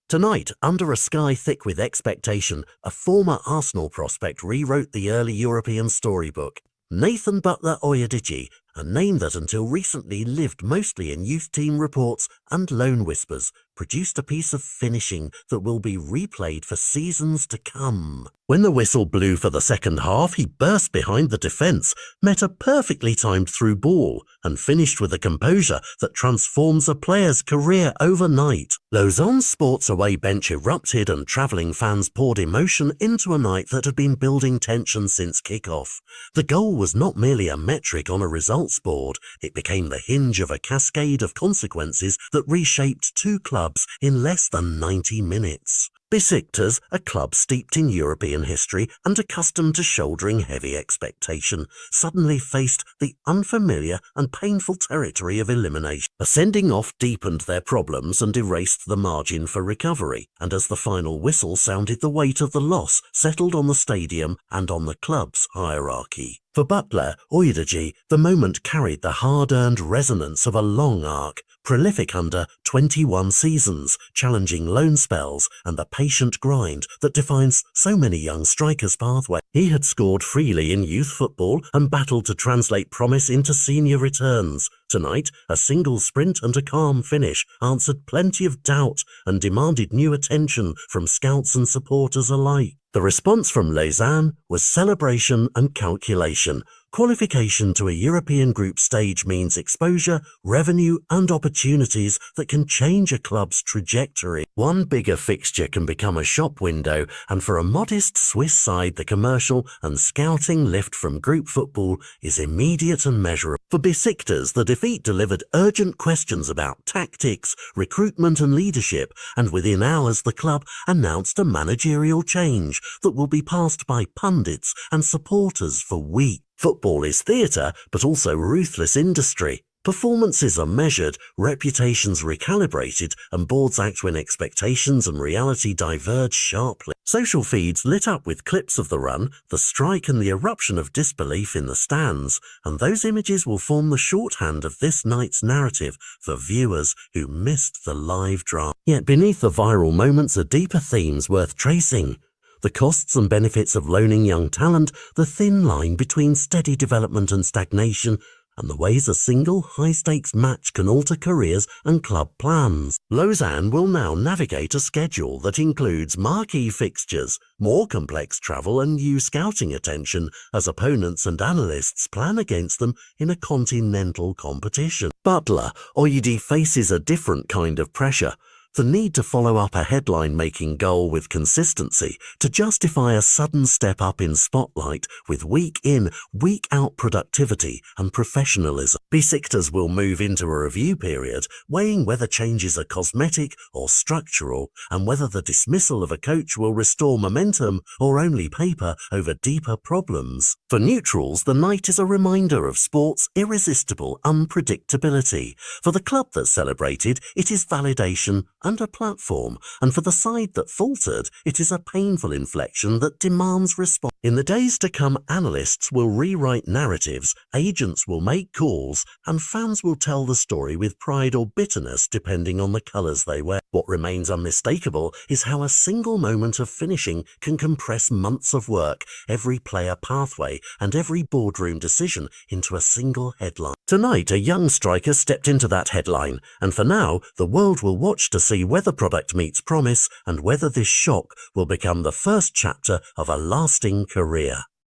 Tonight, under a sky thick with expectation, a former Arsenal prospect rewrote the early European storybook. Nathan Butler-Oyediji, a name that until recently lived mostly in youth team reports and lone whispers, produced a piece of finishing that will be replayed for seasons to come. When the whistle blew for the second half, he burst behind the defence, met a perfectly timed through ball, and finished with a composure that transforms a player's career overnight. Lausanne's sports away bench erupted and travelling fans poured emotion into a night that had been building tension since kick-off. The goal was not merely a metric on a results board, it became the hinge of a cascade of consequences that reshaped two clubs in less than 90 minutes. Besiktas, a club steeped in European history and accustomed to shouldering heavy expectation, suddenly faced the unfamiliar and painful territory of elimination. A sending off deepened their problems and erased the margin for recovery, and as the final whistle sounded, the weight of the loss settled on the stadium and on the club's hierarchy. For Butler-Oyediji, the moment carried the hard-earned resonance of a long arc, prolific under 21 seasons, challenging loan spells, and the patient grind that defines so many young strikers' pathway. He had scored freely in youth football and battled to translate promise into senior returns. Tonight, a single sprint and a calm finish answered plenty of doubt and demanded new attention from scouts and supporters alike. The response from Lausanne was celebration and calculation. Qualification to a European group stage means exposure, revenue and opportunities that can change a club's trajectory. One bigger fixture can become a shop window, and for a modest Swiss side, the commercial and scouting lift from group football is immediate and measurable. For Besiktas, the defeat delivered urgent questions about tactics, recruitment and leadership, and within hours the club announced a managerial change that will be passed by pundits and supporters for weeks. Football is theatre, but also ruthless industry. Performances are measured, reputations recalibrated, and boards act when expectations and reality diverge sharply. Social feeds lit up with clips of the run, the strike and the eruption of disbelief in the stands, and those images will form the shorthand of this night's narrative for viewers who missed the live drama. Yet beneath the viral moments are deeper themes worth tracing. The costs and benefits of loaning young talent, the thin line between steady development and stagnation, and the ways a single high-stakes match can alter careers and club plans. Lausanne will now navigate a schedule that includes marquee fixtures, more complex travel and new scouting attention as opponents and analysts plan against them in a continental competition. Butler-Oyediji faces a different kind of pressure. The need to follow up a headline-making goal with consistency, to justify a sudden step up in spotlight with week-in, week-out productivity and professionalism. Besiktas will move into a review period, weighing whether changes are cosmetic or structural, and whether the dismissal of a coach will restore momentum or only paper over deeper problems. For neutrals, the night is a reminder of sport's irresistible unpredictability. For the club that celebrated, it is validation and a platform, and for the side that faltered, it is a painful inflection that demands response. In the days to come, analysts will rewrite narratives, agents will make calls, and fans will tell the story with pride or bitterness depending on the colours they wear. What remains unmistakable is how a single moment of finishing can compress months of work, every player pathway, and every boardroom decision into a single headline. Tonight, a young striker stepped into that headline, and for now, the world will watch to see whether product meets promise and whether this shock will become the first chapter of a lasting career.